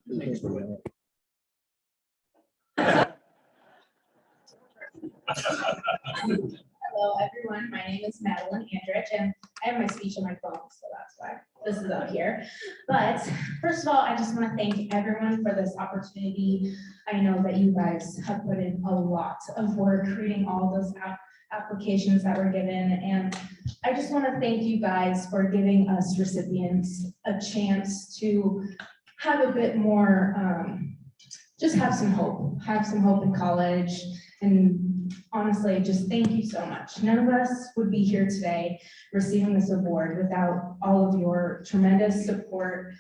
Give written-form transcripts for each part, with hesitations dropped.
Hello, everyone. My name is Madeline Anderson, and I have my speech on my phone, so that's why this is out here. But first of all, I just want to thank everyone for this opportunity. I know that you guys have put in a lot of work reading all those applications that were given, and I just want to thank you guys for giving us recipients a chance to have a bit more, just have some hope in college. And honestly, just thank you so much. None of us would be here today receiving this award without all of your tremendous support,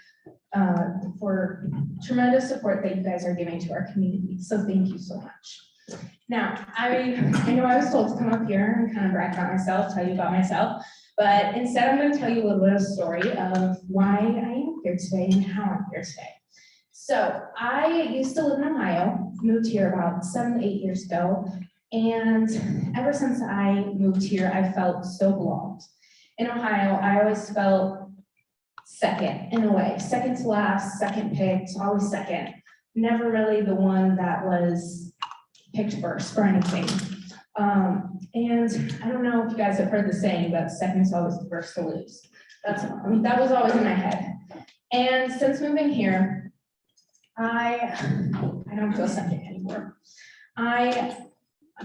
that you guys are giving to our community. So thank you so much. Now, I know I was told to come up here and kind of brag about myself, tell you about myself, but instead I'm going to tell you a little bit of a story of why I am here today and how I'm here today. So I used to live in Ohio, moved here about 7 to 8 years ago, and ever since I moved here, I felt so belonged. In Ohio, I always felt second in a way, second to last, second picked, always second. Never really the one that was picked first for anything. And I don't know if you guys have heard the saying, but second is always the first to lose. That was always in my head. And since moving here, I don't feel second anymore. I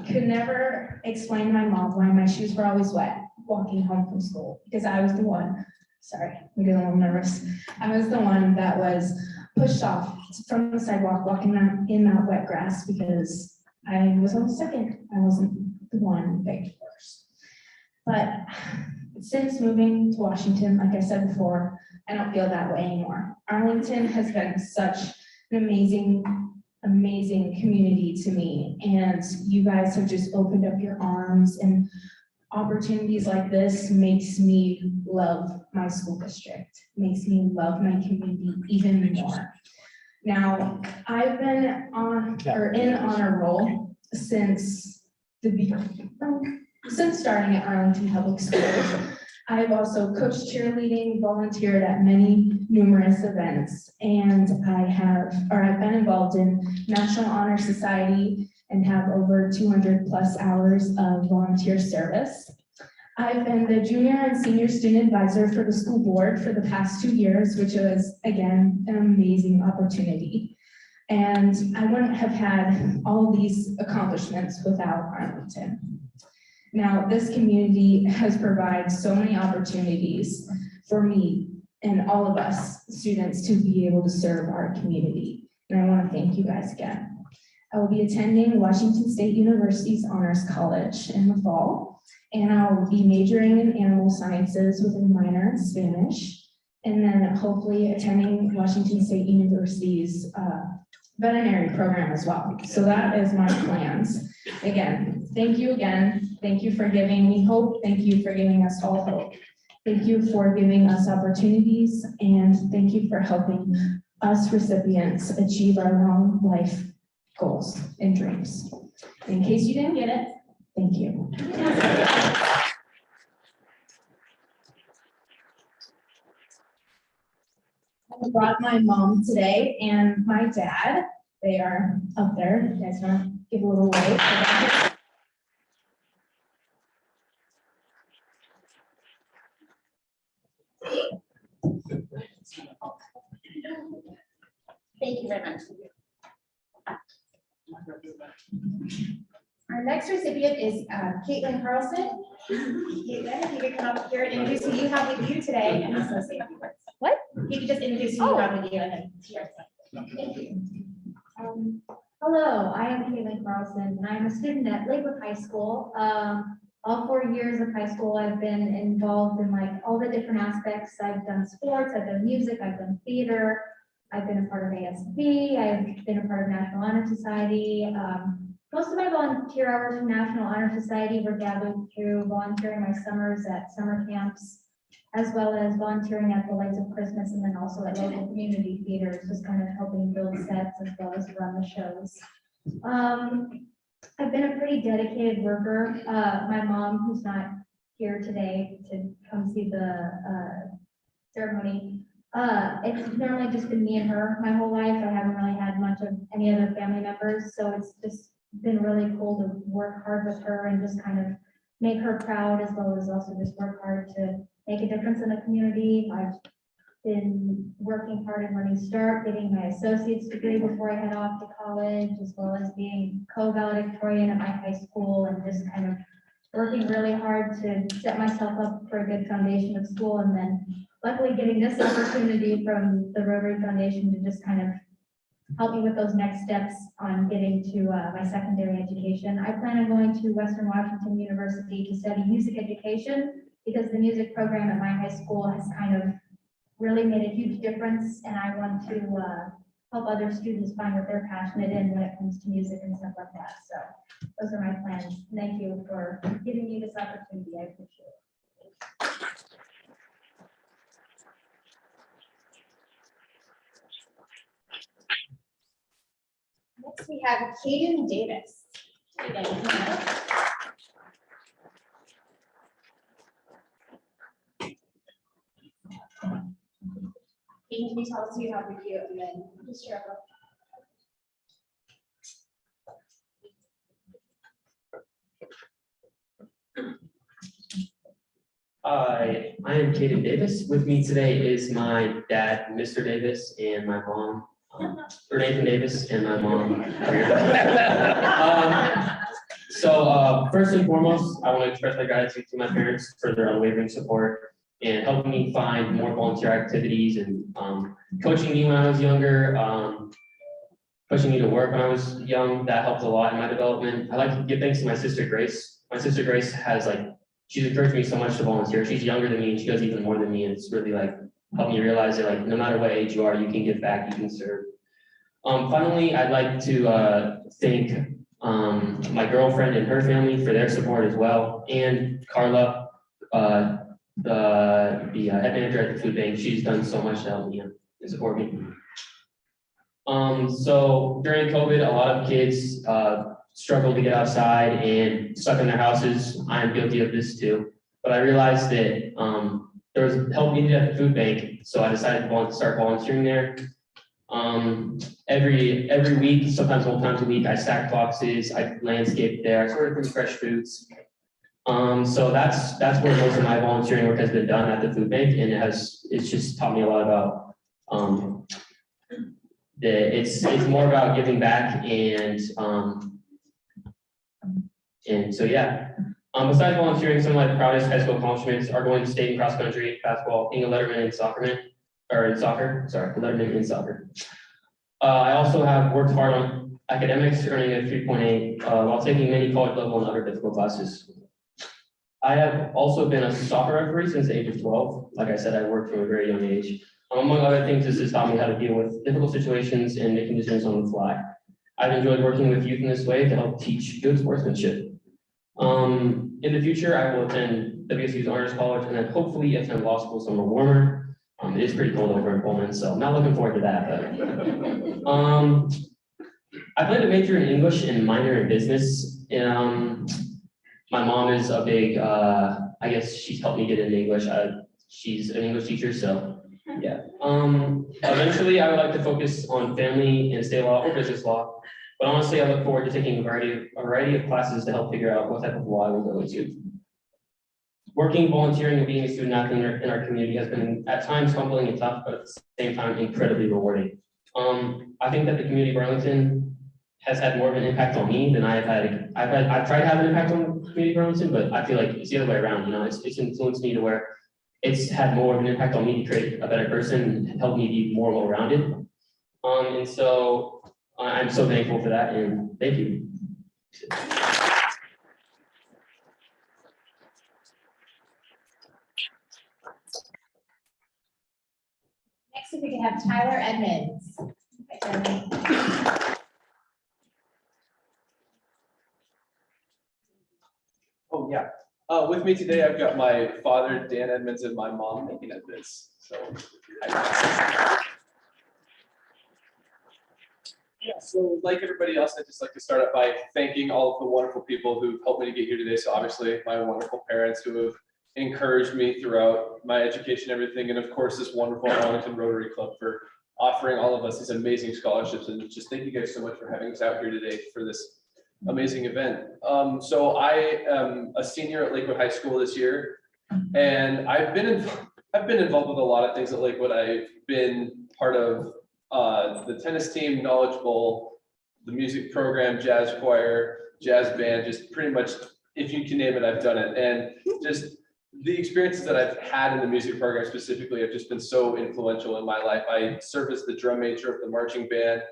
could never explain to my mom why my shoes were always wet walking home from school, because I was the one, sorry, I'm getting a little nervous. I was the one that was pushed off from the sidewalk walking in that wet grass because I was always second. I wasn't the one picked first. But since moving to Washington, like I said before, I don't feel that way anymore. Arlington has been such an amazing community to me, and you guys have just opened up your arms, and opportunities like this makes me love my school district, makes me love my community even more. Now, I've been in honor roll since starting at Arlington Public Schools. I've also coached cheerleading, volunteered at numerous events, and I've been involved in National Honor Society and have over 200 plus hours of volunteer service. I've been the junior and senior student advisor for the school board for the past 2 years, which was, again, an amazing opportunity. And I wouldn't have had all these accomplishments without Arlington. Now, this community has provided so many opportunities for me and all of us students to be able to serve our community. And I want to thank you guys again. I will be attending Washington State University's Honors College in the fall, and I'll be majoring in animal sciences with a minor in Spanish, and then hopefully attending Washington State University's veterinary program as well. So that is my plans. Again, thank you again. Thank you for giving me hope. Thank you for giving us all hope. Thank you for giving us opportunities, and thank you for helping us recipients achieve our long life goals and dreams. In case you didn't get it, thank you. I brought my mom today and my dad. They are up there. You guys want to give a little wave? Thank you very much. Our next recipient is Kaitlyn Carlson. Kaitlyn, if you could come up here and introduce who you have with you today and also say a few words. What? You could just introduce who you have with you and then share. Thank you. Hello, I am Kaitlyn Carlson, and I'm a student at Lakewood High School. All 4 years of high school, I've been involved in like all the different aspects. I've done sports, I've done music, I've done theater, I've been a part of ASB, I've been a part of National Honor Society. Most of my volunteer hours from National Honor Society were gathered through volunteering my summers at summer camps, as well as volunteering at the Lights of Christmas, and then also at local community theaters, just kind of helping build sets as well as run the shows. I've been a pretty dedicated worker. My mom, who's not here today to come see the ceremony, it's normally just been me and her my whole life. I any other family members. So it's just been really cool to work hard with her and just kind of make her proud, as well as also just work hard to make a difference in the community. I've been working hard in Learning Start, getting my associate's degree before I head off to college, as well as being co-valedictorian at my high school, and just kind of working really hard to set myself up for a good foundation of school. And then luckily getting this opportunity from the Rotary Foundation to just kind of help me with those next steps on getting to my secondary education. I plan on going to Western Washington University to study music education, because the music program at my high school has kind of really made a huge difference, and I want to help other students find what they're passionate in when it comes to music and stuff like that. So those are my plans. Thank you for giving me this opportunity. I appreciate it. Next, we have Caden Davis. Caden, can you tell us who you have with you, and then just share about. Hi, I am Caden Davis. With me today is my dad, Mr. Davis, and my mom, Nathan Davis, and my mom. First and foremost, I want to express my gratitude to my parents for their unwavering support and helping me find more volunteer activities and coaching me when I was younger, pushing me to work when I was young. That helped a lot in my development. I'd like to give thanks to my sister Grace. My sister Grace has she's encouraged me so much to volunteer. She's younger than me and she does even more than me. And it's really helped me realize that no matter what age you are, you can give back, you can serve. Finally, I'd like to thank my girlfriend and her family for their support as well. And Carla, the head manager at the food bank. She's done so much to help me and support me. So during COVID, a lot of kids struggled to get outside and stuck in their houses. I'm guilty of this too. But I realized that there was help needed at the food bank, so I decided to start volunteering there. Every week, sometimes multiple times a week, I stacked boxes, I landscaped there, I sorted through fresh foods. So that's where most of my volunteering work has been done at the food bank, and it's just taught me a lot about it's more about giving back and so yeah. Besides volunteering, some of my proudest high school accomplishments are going to state and cross country, basketball, being a letterman in soccer. I also have worked hard on academics, earning a 3.8 while taking many college level and other difficult classes. I have also been a soccer referee since the age of 12. Like I said, I worked from a very young age. Among other things, this has taught me how to deal with difficult situations and making decisions on the fly. I've enjoyed working with youth in this way to help teach good sportsmanship. In the future, I will attend WSU's Honors College and then hopefully attend law school somewhere warmer. It is pretty cold over in Pullman, so I'm not looking forward to that. But I plan to major in English and minor in business. My mom is a big, I guess she's helped me get into English. She's an English teacher, so yeah. Eventually, I would like to focus on family and state law or business law. But honestly, I look forward to taking a variety of classes to help figure out what type of law I will go into. Working, volunteering, and being a student athlete in our community has been at times humbling and tough, but at the same time incredibly rewarding. I think that the community of Arlington has had more of an impact on me than I've tried to have an impact on the community of Arlington, but I feel like it's the other way around. It's influenced me to where it's had more of an impact on me to create a better person and help me be more well-rounded. And so I'm so thankful for that, and thank you. Next, if we can have Tyler Edmonds. Oh, yeah. With me today, I've got my father, Dan Edmonds, and my mom, Megan Edmonds. So, yeah, so like everybody else, I'd just like to start out by thanking all of the wonderful people who've helped me to get here today. So obviously my wonderful parents who have encouraged me throughout my education, everything. And of course, this wonderful Arlington Rotary Club for offering all of us these amazing scholarships, and just thank you guys so much for having us out here today for this amazing event. So I am a senior at Lakewood High School this year, and I've been involved with a lot of things at Lakewood. I've been part of the tennis team, Knowledge Bowl, the music program, jazz choir, jazz band, just pretty much, if you can name it, I've done it. And just the experiences that I've had in the music program specifically have just been so influential in my life. I serve as the drum major of the marching band,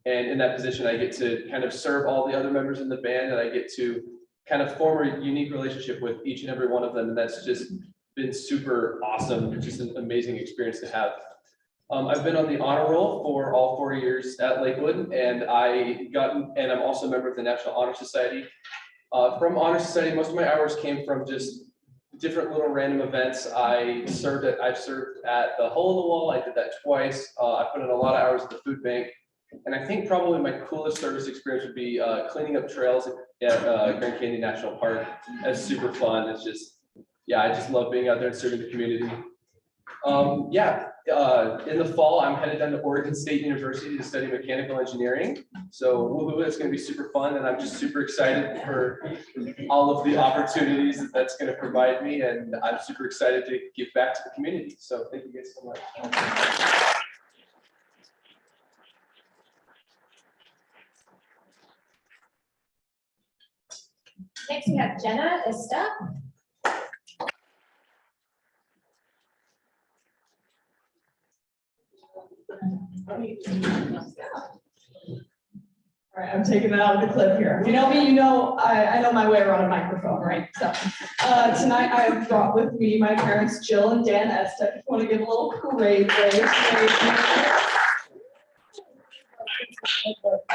and in that position, I get to kind of serve all the other members in the band, and I get to kind of form a unique relationship with each and every one of them, and that's just been super awesome. It's just an amazing experience to have. I've been on the honor roll for all 4 years at Lakewood, and I'm also a member of the National Honor Society. From Honor Society, most of my hours came from just different little random events. I've served at the Hole in the Wall. I did that twice. I put in a lot of hours at the food bank, and I think probably my coolest service experience would be cleaning up trails at Grand Canyon National Park. That's super fun. It's just, I just love being out there and serving the community. In the fall, I'm headed down to Oregon State University to study mechanical engineering. So woohoo, it's going to be super fun, and I'm just super excited for all of the opportunities that that's going to provide me, and I'm super excited to give back to the community. So thank you guys so much. Next, we have Jenna Esteb. All right, I'm taking that out of the clip here. If you know me, you know I know my way around a microphone, right? So tonight I have brought with me my parents, Jill and Dan Esteb. If you want to give a little parade raise.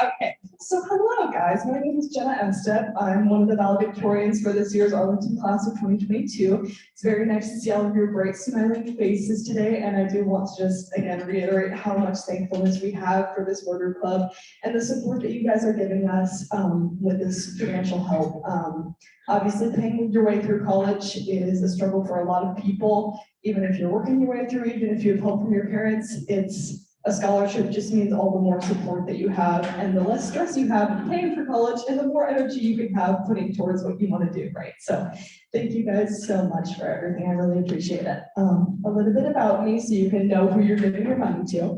Okay, so hello guys, my name is Jenna Esteb. I'm one of the valedictorians for this year's Arlington class of 2022. It's very nice to see all of your bright smiling faces today, and I do want to just again reiterate how much thankfulness we have for this Order Club and the support that you guys are giving us with this financial help. Obviously, paying your way through college is a struggle for a lot of people. Even if you're working your way through, even if you have help from your parents, a scholarship just means all the more support that you have, and the less stress you have paying for college, and the more energy you can have putting towards what you want to do, right? So thank you guys so much for everything. I really appreciate it. A little bit about me so you can know who you're giving your money to.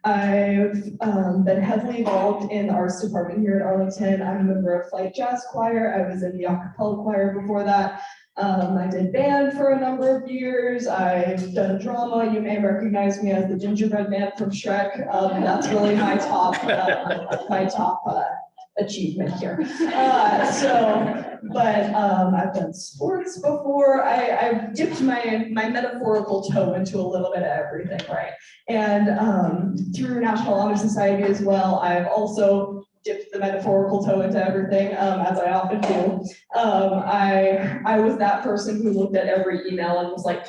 I've been heavily involved in the arts department here at Arlington. I'm a member of Flight Jazz Choir. I was in the a cappella choir before that. I did band for a number of years. I've done drama. You may recognize me as the gingerbread man from Shrek. That's really my top achievement here. I've done sports before. I've dipped my metaphorical toe into a little bit of everything, right? And through National Honor Society as well, I've also dipped the metaphorical toe into everything, as I often do. I was that person who looked at every email and was like,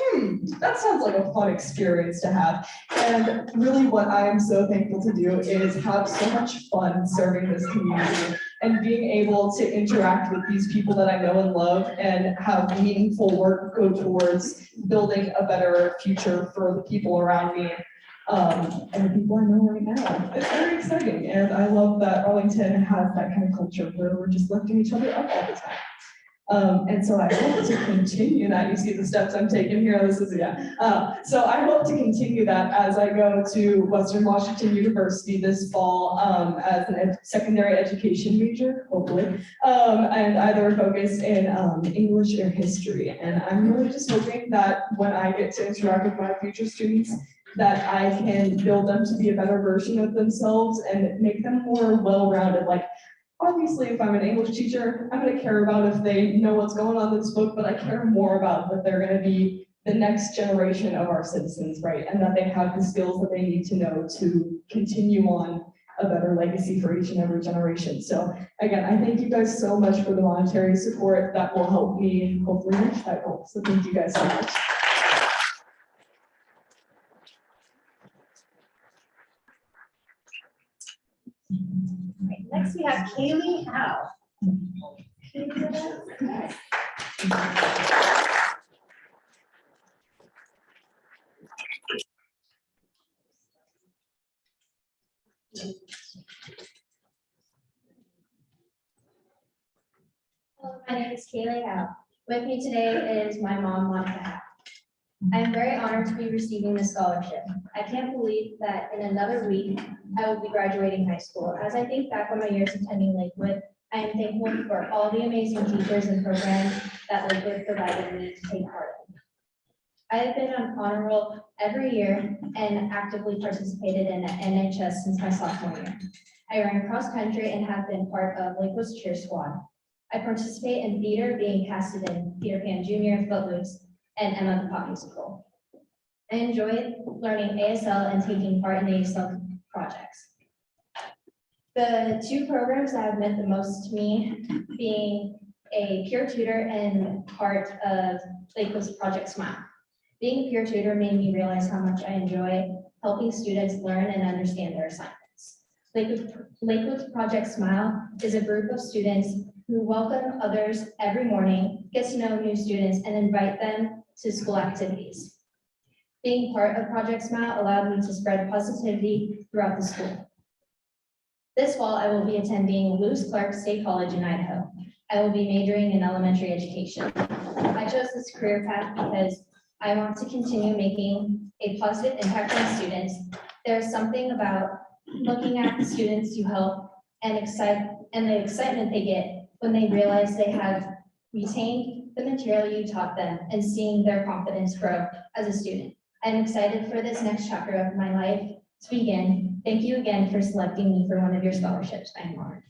that sounds like a fun experience to have. And really what I am so thankful to do is have so much fun serving this community and being able to interact with these people that I know and love and have meaningful work go towards building a better future for the people around me. And the people I know right now. It's very exciting, and I love that Arlington has that kind of culture where we're just lifting each other up all the time. And so I hope to continue that. You see the steps I'm taking here. So I hope to continue that as I go to Western Washington University this fall as a secondary education major, hopefully, and either focus in English or history. And I'm really just hoping that when I get to interact with my future students, that I can build them to be a better version of themselves and make them more well-rounded. Like, obviously, if I'm an English teacher, I'm going to care about if they know what's going on in this book, but I care more about that they're going to be the next generation of our citizens, right? And that they have the skills that they need to know to continue on a better legacy for each and every generation. So again, I thank you guys so much for the monetary support that will help me hopefully reach that goal. So thank you guys so much. Right, next we have Kaley However. Hello, my name is Kaley However. With me today is my mom, Monica Howe. I am very honored to be receiving this scholarship. I can't believe that in another week, I will be graduating high school. As I think back on my years attending Lakewood, I am thankful for all the amazing teachers and programs that Lakewood provided me to take part in. I have been on honor roll every year and actively participated in NHS since my sophomore year. I ran cross country and have been part of Lakewood's cheer squad. I participate in theater, being casted in Peter Pan Jr., Footloose, and Emma the Pop musical. I enjoyed learning ASL and taking part in ASL projects. The two programs that have meant the most to me being a peer tutor and part of Lakewood's Project Smile. Being a peer tutor made me realize how much I enjoy helping students learn and understand their assignments. Lakewood's Project Smile is a group of students who welcome others every morning, get to know new students, and invite them to school activities. Being part of Project Smile allowed me to spread positivity throughout the school. This fall, I will be attending Lewis Clark State College in Idaho. I will be majoring in elementary education. I chose this career path because I want to continue making a positive impact on students. There's something about looking at the students you help and the excitement they get when they realize they have retained the material you taught them and seeing their confidence grow as a student. I'm excited for this next chapter of my life to begin. Thank you again for selecting me for one of your scholarships. I am honored.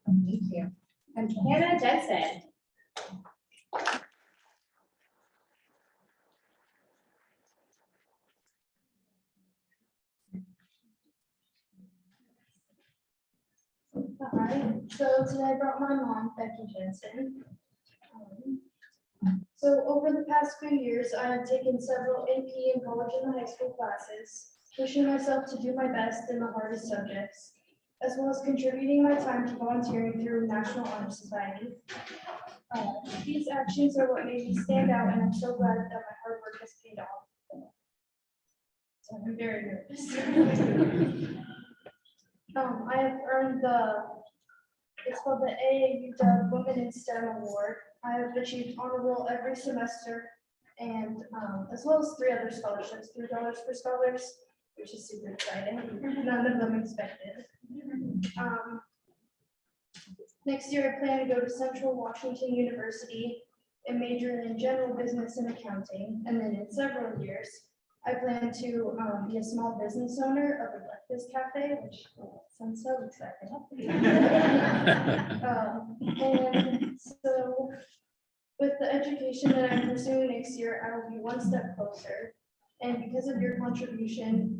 Thank you. I'm Hannah Jensen. Hi, so today I brought my mom, Becky Jensen. So over the past few years, I have taken several AP and college and high school classes, pushing myself to do my best in the hardest subjects, as well as contributing my time to volunteering through National Honor Society. These actions are what made me stand out, and I'm so glad that my hard work has paid off. So I'm very nervous. I have earned it's called the AAU Women in STEM Award. I have achieved honor roll every semester, and as well as 3 other scholarships, $3 for scholars, which is super exciting. None of them expected. Next year, I plan to go to Central Washington University and major in general business and accounting. And then in several years, I plan to be a small business owner of a breakfast cafe, which sounds so exciting. And so with the education that I'm pursuing next year, I will be one step closer. And because of your contribution,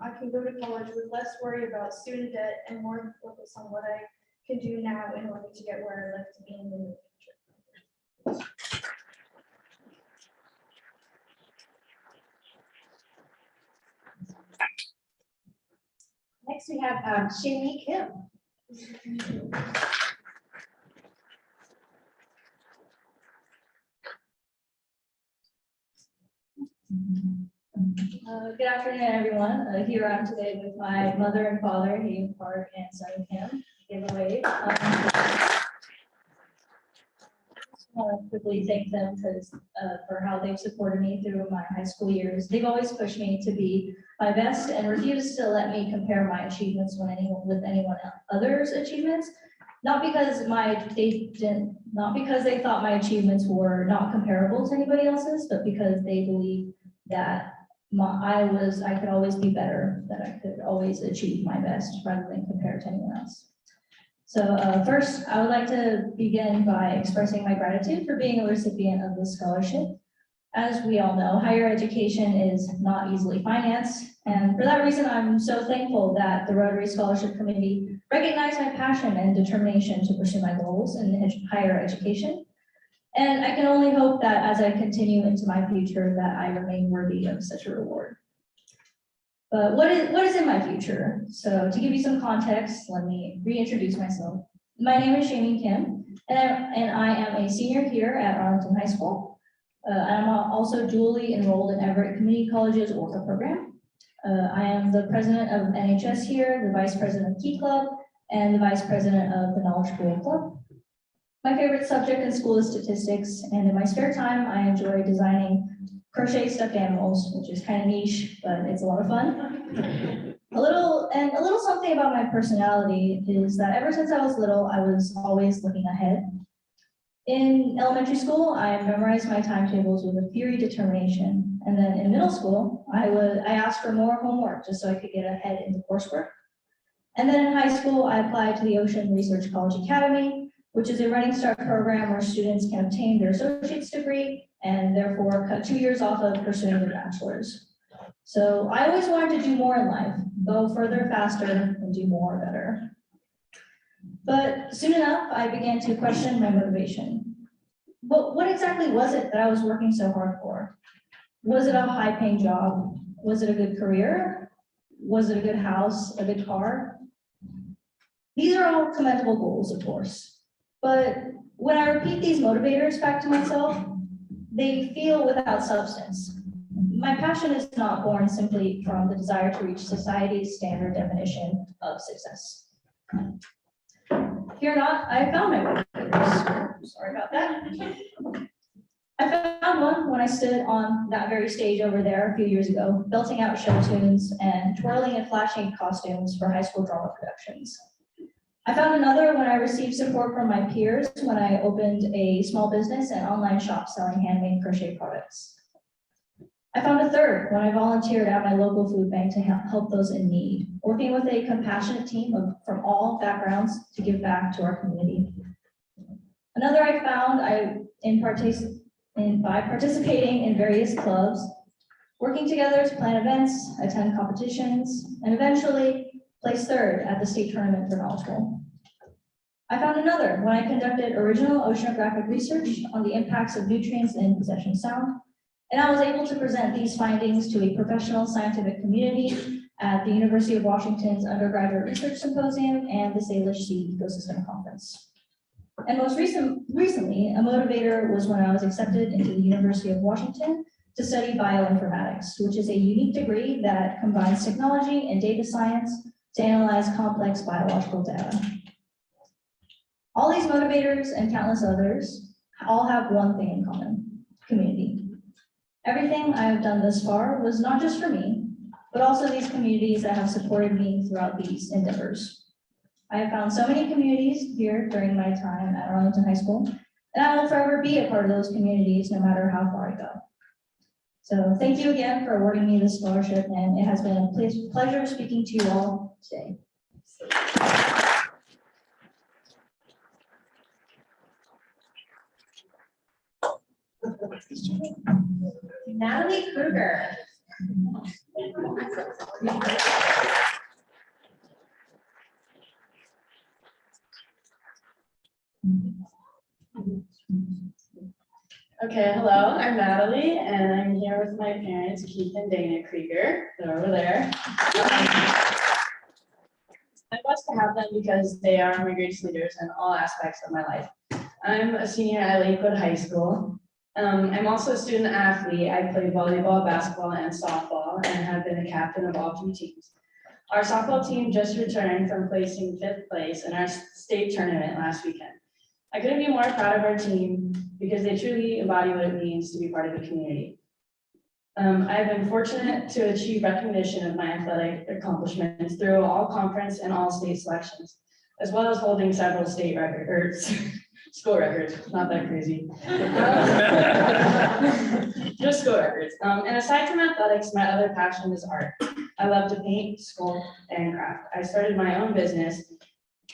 I can go to college with less worry about student debt and more focus on what I can do now in order to get where I'd like to be in the near future. Next, we have Shinmi Kim. Good afternoon, everyone. Here I'm today with my mother and father, Hayden Park and son Kim. Give a wave. I want to quickly thank them for how they've supported me through my high school years. They've always pushed me to be my best and refused to let me compare my achievements with anyone other's achievements. Not because they thought my achievements were not comparable to anybody else's, but because they believed that I could always be better, that I could always achieve my best rather than compare to anyone else. So first, I would like to begin by expressing my gratitude for being a recipient of this scholarship. As we all know, higher education is not easily financed, and for that reason, I'm so thankful that the Rotary Scholarship Committee recognized my passion and determination to pursue my goals in higher education. And I can only hope that as I continue into my future, that I remain worthy of such a reward. But what is in my future? So to give you some context, let me reintroduce myself. My name is Shameen Kim, And I am a senior here at Arlington High School. I'm also dually enrolled in Everett Community College's Orca program. I am the president of NHS here, the vice president of Key Club, and the vice president of the Knowledge Creative Club. My favorite subject in school is statistics, and in my spare time, I enjoy designing crochet stuffed animals, which is kind of niche, but it's a lot of fun. A little something about my personality is that ever since I was little, I was always looking ahead. In elementary school, I memorized my timetables with a fury determination, and then in middle school, I asked for more homework just so I could get ahead in the coursework. And then in high school, I applied to the Ocean Research College Academy, which is a Running Start program where students can obtain their associate's degree and therefore cut 2 years off of pursuing their bachelor's. So I always wanted to do more in life, go further, faster, and do more better. But soon enough, I began to question my motivation. But what exactly was it that I was working so hard for? Was it a high-paying job? Was it a good career? Was it a good house, a good car? These are all commendable goals, of course. But when I repeat these motivators back to myself, they feel without substance. My passion is not born simply from the desire to reach society's standard definition of success. Fear not, I found my motivators. Sorry about that. I found one when I stood on that very stage over there a few years ago, belting out show tunes and twirling and flashing costumes for high school drama productions. I found another when I received support from my peers when I opened a small business and online shop selling handmade crochet products. I found a third when I volunteered at my local food bank to help those in need, working with a compassionate team from all backgrounds to give back to our community. Another I found by participating in various clubs, working together to plan events, attend competitions, and eventually place third at the state tournament for Knowledge Bowl. I found another when I conducted original oceanographic research on the impacts of nutrients in possession sound, and I was able to present these findings to a professional scientific community at the University of Washington's Undergraduate Research Symposium and the Salish Sea Ecosystem Conference. And most recently, a motivator was when I was accepted into the University of Washington to study bioinformatics, which is a unique degree that combines technology and data science to analyze complex biological data. All these motivators and countless others all have one thing in common: community. Everything I have done thus far was not just for me, but also these communities that have supported me throughout these endeavors. I have found so many communities here during my time at Arlington High School, and I will forever be a part of those communities no matter how far I go. So thank you again for awarding me this scholarship, and it has been a pleasure speaking to you all today. Natalie Kruger. Okay, hello, I'm Natalie, and I'm here with my parents, Keith and Dana Krieger. They're over there. I'm blessed to have them because they are my greatest leaders in all aspects of my life. I'm a senior at Lakewood High School. I'm also a student athlete. I play volleyball, basketball, and softball, and have been a captain of all 3 teams. Our softball team just returned from placing 5th place in our state tournament last weekend. I couldn't be more proud of our team because they truly embody what it means to be part of the community. I've been fortunate to achieve recognition of my athletic accomplishments through all conference and all state selections, as well as holding several state records, school records, not that crazy. Just school records. And aside from athletics, my other passion is art. I love to paint, sculpt, and craft. I started my own business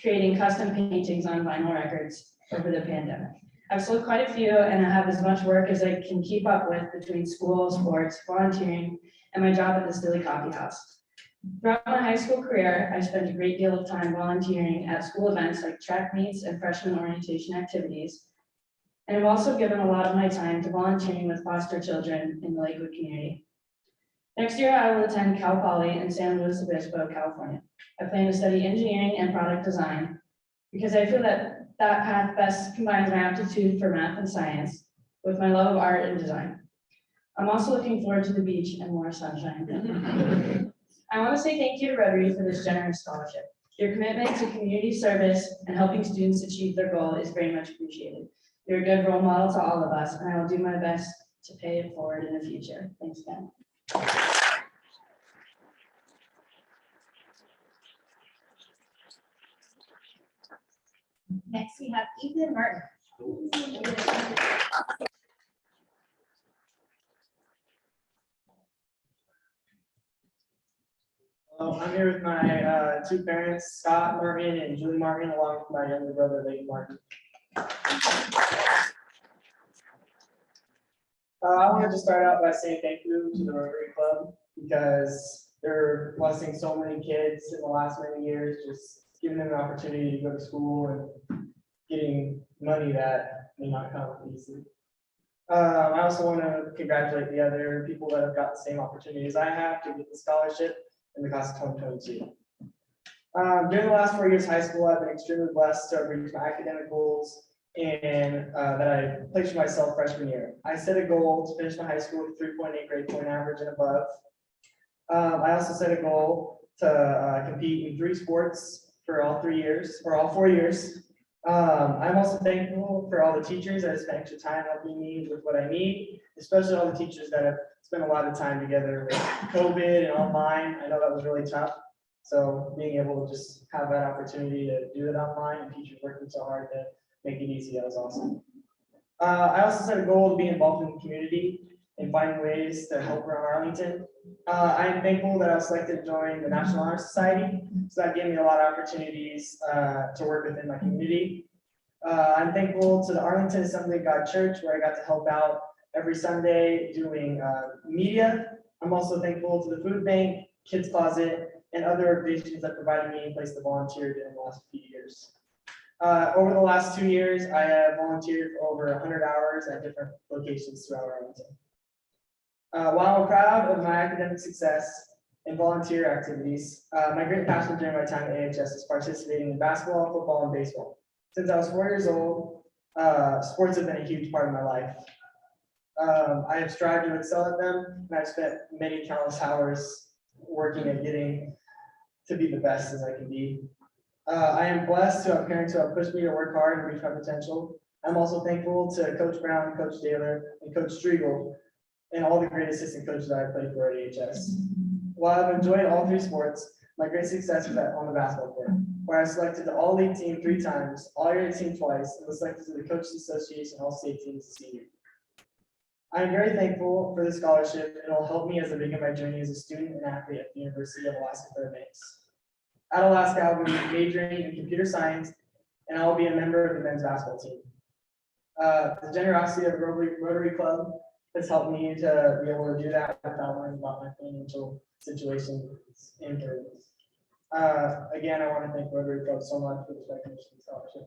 creating custom paintings on vinyl records over the pandemic. I've sold quite a few, and I have as much work as I can keep up with between school, sports, volunteering, and my job at the Stilly Coffee House. Throughout my high school career, I spent a great deal of time volunteering at school events like track meets and freshman orientation activities. And I've also given a lot of my time to volunteering with foster children in the Lakewood community. Next year, I will attend Cal Poly in San Luis Obispo, California. I plan to study engineering and product design because I feel that that path best combines my aptitude for math and science with my love of art and design. I'm also looking forward to the beach and more sunshine. I want to say thank you to Rotary for this generous scholarship. Your commitment to community service and helping students achieve their goal is very much appreciated. You're a good role model to all of us, and I will do my best to pay it forward in the future. Thanks again. Next, we have Ethan Martin. I'm here with my two parents, Scott Martin and Julie Martin, along with my younger brother, Lake Martin. I wanted to start out by saying thank you to the Rotary Club because they're blessing so many kids in the last many years, just giving them an opportunity to go to school and getting money that may not come easily. I also want to congratulate the other people that have got the same opportunities I have to get the scholarship in the class of 2022. During the last 4 years of high school, I've been extremely blessed to have reached my academic goals and that I placed for myself freshman year. I set a goal to finish my high school with 3.8 grade point average and above. I also set a goal to compete in 3 sports for all 3 years, or all 4 years. I'm also thankful for all the teachers that have spent extra time helping me with what I need, especially all the teachers that have spent a lot of time together with COVID and online. I know that was really tough. So being able to just have that opportunity to do it online and teachers working so hard to make it easy, that was awesome. I also set a goal to be involved in the community and finding ways to help around Arlington. I'm thankful that I was selected to join the National Honor Society, so that gave me a lot of opportunities to work within my community. I'm thankful to the Arlington Assembly of God Church, where I got to help out every Sunday doing media. I'm also thankful to the food bank, Kids Closet, and other organizations that provided me a place to volunteer during the last few years. Over the last 2 years, I have volunteered for over 100 hours at different locations throughout Arlington. While I'm proud of my academic success and volunteer activities, my great passion during my time at AHS is participating in basketball, football, and baseball. Since I was 4 years old, sports have been a huge part of my life. I have strived to excel at them, and I've spent many countless hours working at getting to be the best as I can be. I am blessed to have parents who have pushed me to work hard and reach my potential. I'm also thankful to Coach Brown, Coach Taylor, and Coach Striegel, and all the great assistant coaches that I played for at AHS. While I've enjoyed all 3 sports, my great success was on the basketball court, where I was selected to all league team 3 times, all year team twice, and was selected to the Coaches Association all state teams as a senior. I am very thankful for the scholarship. It will help me as I begin my journey as a student and athlete at the University of Alaska Fairbanks. At Alaska, I'll be majoring in computer science, and I'll be a member of the men's basketball team. The generosity of Rotary Club has helped me to be able to do that without worrying about my financial situation and burdens. Again, I want to thank Rotary Club so much for this recognition and scholarship.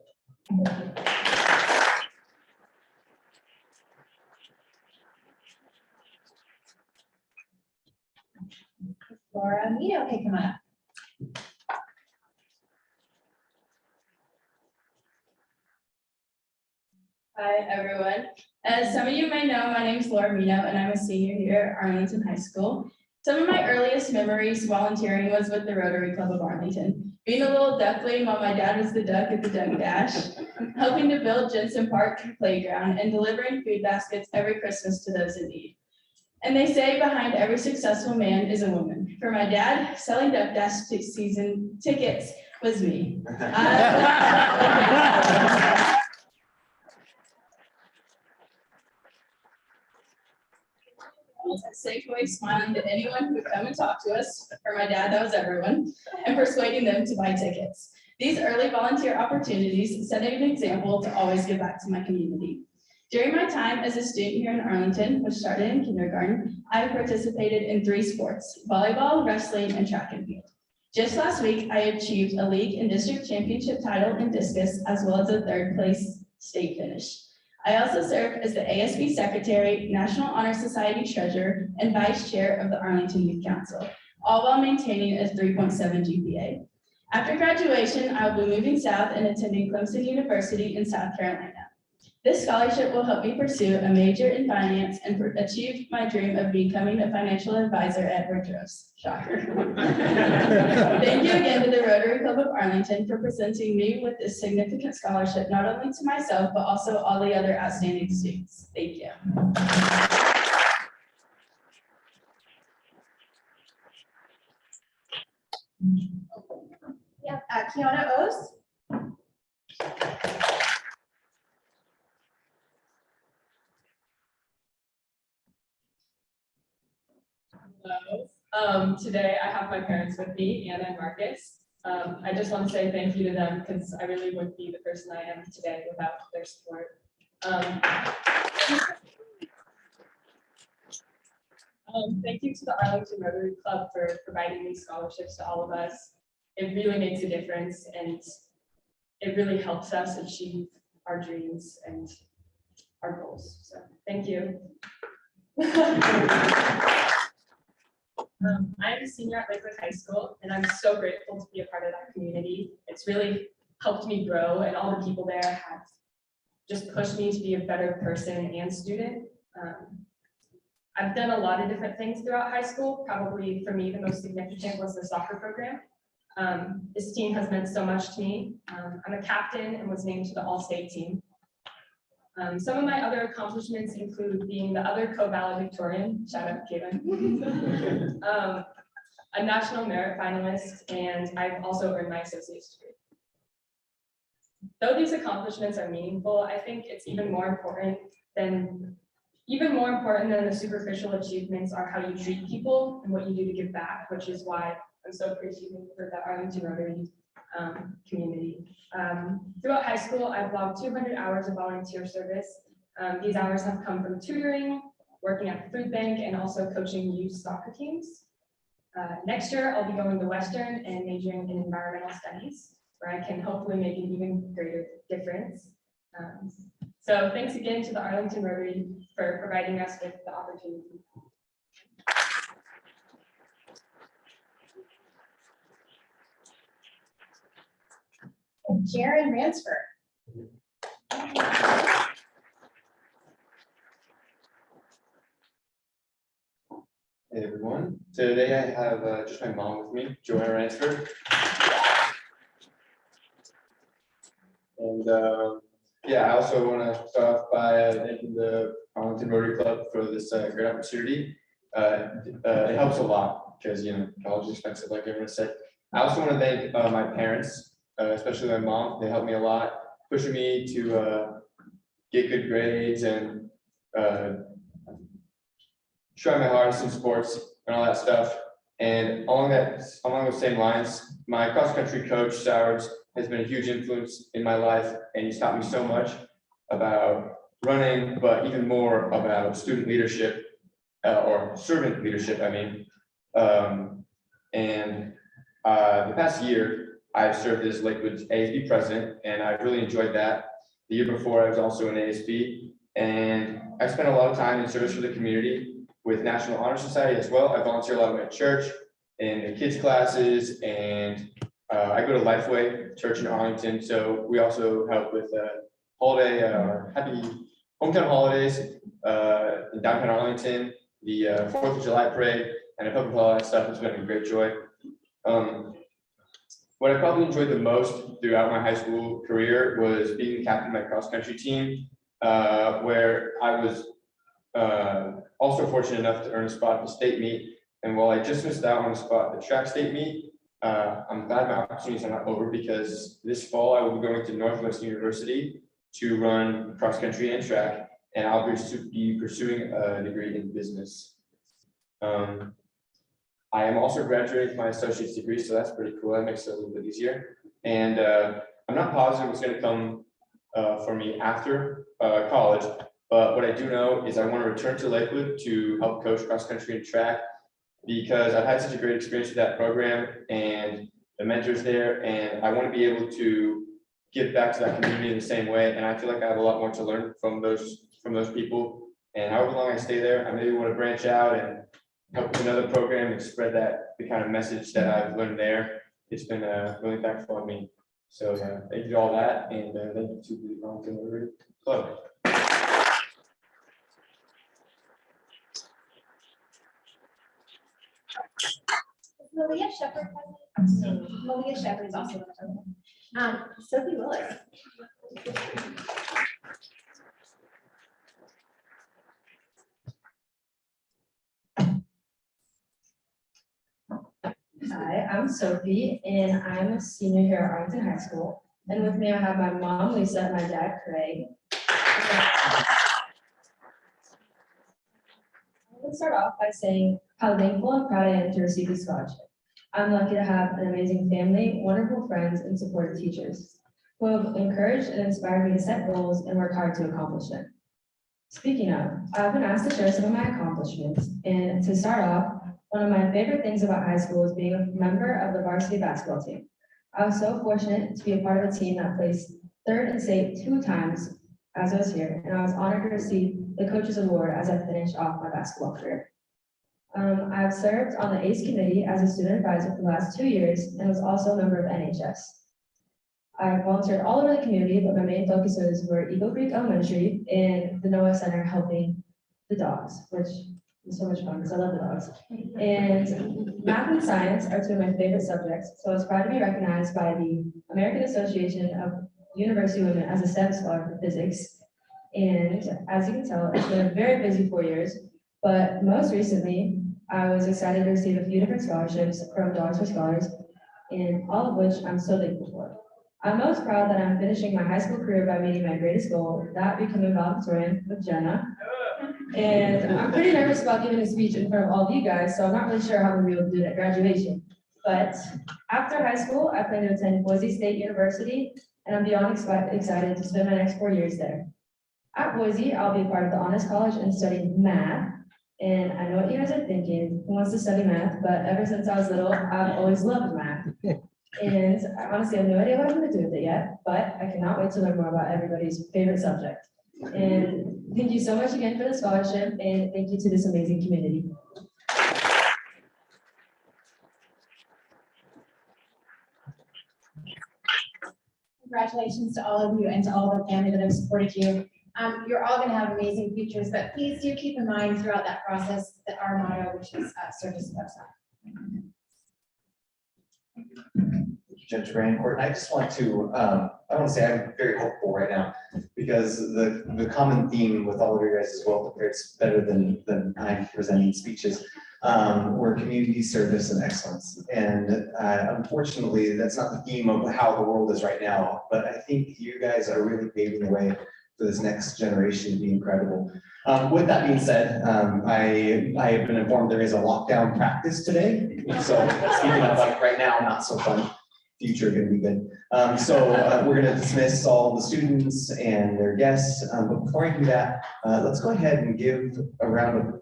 Laura Mito, okay, come on up. Hi, everyone. As some of you may know, my name is Laura Mino, and I'm a senior here at Arlington High School. Some of my earliest memories volunteering was with the Rotary Club of Arlington. Being a little duckling while my dad was the duck at the duck dash, helping to build Jensen Park playground, and delivering food baskets every Christmas to those in need. And they say behind every successful man is a woman. For my dad, selling duck dash season tickets was me. At Safeway, smiling to anyone who would come and talk to us. For my dad, that was everyone, and persuading them to buy tickets. These early volunteer opportunities set an example to always give back to my community. During my time as a student here in Arlington, which started in kindergarten, I participated in 3 sports: volleyball, wrestling, and track and field. Just last week, I achieved a league and district championship title in discus, as well as a 3rd place state finish. I also serve as the ASB Secretary, National Honor Society Treasurer, and Vice Chair of the Arlington Youth Council, all while maintaining a 3.7 GPA. After graduation, I will be moving south and attending Clemson University in South Carolina. This scholarship will help me pursue a major in finance and achieve my dream of becoming a financial advisor at Woodruff's. Shocker. Thank you again to the Rotary Club of Arlington for presenting me with this significant scholarship, not only to myself, but also all the other outstanding students. Thank you. Yeah, Kiana O's. Hello. Today I have my parents with me, Anna and Marcus. I just want to say thank you to them because I really wouldn't be the person I am today without their support. Thank you to the Arlington Rotary Club for providing these scholarships to all of us. It really makes a difference and it really helps us achieve our dreams and our goals. So thank you. I'm a senior at Lakewood High School, and I'm so grateful to be a part of that community. It's really helped me grow, and all the people there have just pushed me to be a better person and student. I've done a lot of different things throughout high school. Probably for me, the most significant was the soccer program. This team has meant so much to me. I'm a captain and was named to the All-State team. Some of my other accomplishments include being the other co-valedictorian, shout out to Caden, a national merit finalist, and I've also earned my associate's degree. Though these accomplishments are meaningful, I think it's even more important than the superficial achievements are how you treat people and what you do to give back, which is why I'm so appreciative for the Arlington Rotary community. Throughout high school, I've logged 200 hours of volunteer service. These hours have come from tutoring, working at the food bank, and also coaching youth soccer teams. Next year, I'll be going to Western and majoring in environmental studies, where I can hopefully make an even greater difference. So thanks again to the Arlington Rotary for providing us with the opportunity. Jaron Ransford. Hey everyone, so today I have just my mom with me, Joanna Ransford. And yeah, I also want to start off by thanking the Arlington Rotary Club for this great opportunity. It helps a lot because, you know, college is expensive, like everyone said. I also want to thank my parents, especially my mom. They helped me a lot, pushing me to get good grades and try my hardest in sports and all that stuff. And along those same lines, my cross country coach, Sowards, has been a huge influence in my life, and he's taught me so much about running, but even more about student leadership, or servant leadership, I mean. The past year, I've served as Lakewood's ASB president, and I've really enjoyed that. The year before, I was also an ASB, and I spent a lot of time in service for the community with National Honor Society as well. I volunteer a lot at my church, in the kids' classes, and I go to Lifeway Church in Arlington, so we also help with happy hometown holidays in downtown Arlington, the 4th of July parade, and a couple of all that stuff has been a great joy. What I probably enjoyed the most throughout my high school career was being the captain of my cross country team, where I was also fortunate enough to earn a spot at the state meet. And while I just missed out on a spot at the track state meet, I'm glad my opportunities are not over, because this fall I will be going to Northwestern University to run cross country and track, and I'll be pursuing a degree in business. I am also graduating with my associate's degree, so that's pretty cool. That makes it a little bit easier. And I'm not positive what's going to come for me after college, but what I do know is I want to return to Lakewood to help coach cross country and track, because I've had such a great experience with that program and the mentors there, and I want to be able to give back to that community in the same way. And I feel like I have a lot more to learn from those people. And however long I stay there, I maybe want to branch out and help with another program and spread the kind of message that I've learned there it's been really impactful on me. So thank you to all that, and thank you to the Arlington Rotary Club. Malia Shepard. Malia Shepard is also. Sophie Willis. Hi, I'm Sophie, and I'm a senior here at Arlington High School. And with me, I have my mom, Lisa, and my dad, Craig. Let's start off by saying how thankful and proud I am to receive this scholarship. I'm lucky to have an amazing family, wonderful friends, and supportive teachers who have encouraged and inspired me to set goals and work hard to accomplish them. Speaking of, I've been asked to share some of my accomplishments, and to start off, one of my favorite things about high school is being a member of the varsity basketball team. I was so fortunate to be a part of a team that placed third in state 2 times as I was here, and I was honored to receive the coach's award as I finished off my basketball career. I've served on the ACE committee as a student advisor for the last 2 years and was also a member of NHS. I volunteered all over the community, but my main focuses were Eagle Creek Elementary and the Noah Center helping the dogs, which was so much fun because I love the dogs. And math and science are 2 of my favorite subjects, so I was proud to be recognized by the American Association of University Women as a STEM scholar for physics. And as you can tell, it's been a very busy 4 years, but most recently, I was excited to receive a few different scholarships from Dogs for Scholars, and all of which I'm so thankful for. I'm most proud that I'm finishing my high school career by meeting my greatest goal, that becoming valedictorian with Jenna. And I'm pretty nervous about giving a speech in front of all of you guys, so I'm not really sure how I'm gonna be able to do it at graduation. But after high school, I plan to attend Boise State University, and I'm beyond excited to spend my next 4 years there. At Boise, I'll be a part of the Honors College and study math. And I know what you guys are thinking, who wants to study math? But ever since I was little, I've always loved math. And I honestly have no idea what I'm gonna do with it yet, but I cannot wait to learn more about everybody's favorite subject. And thank you so much again for the scholarship, and thank you to this amazing community. Congratulations to all of you and to all the family that have supported you. You're all going to have amazing futures, but please do keep in mind throughout that process that our motto, which is service above self. Judge Grandcourt, I just want to, I want to say I'm very hopeful right now because the common theme with all of you guys is well prepared, it's better than I'm presenting speeches. Were community service and excellence. And unfortunately, that's not the theme of how the world is right now, but I think you guys are really paving the way for this next generation to be incredible. With that being said, I have been informed there is a lockdown practice today. So speaking of like right now, not so fun, future gonna be good. We're gonna dismiss all the students and their guests. But before I do that, let's go ahead and give a round of,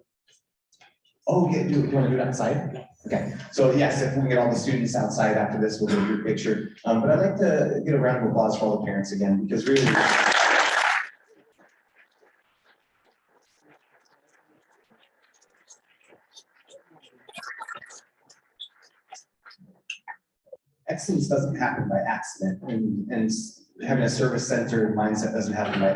oh, yeah, you wanna do it outside? Okay, so yes, if we can get all the students outside after this, we'll do your picture. But I'd like to get a round of applause for all the parents again, because really, excellence doesn't happen by accident, and having a service center mindset doesn't happen by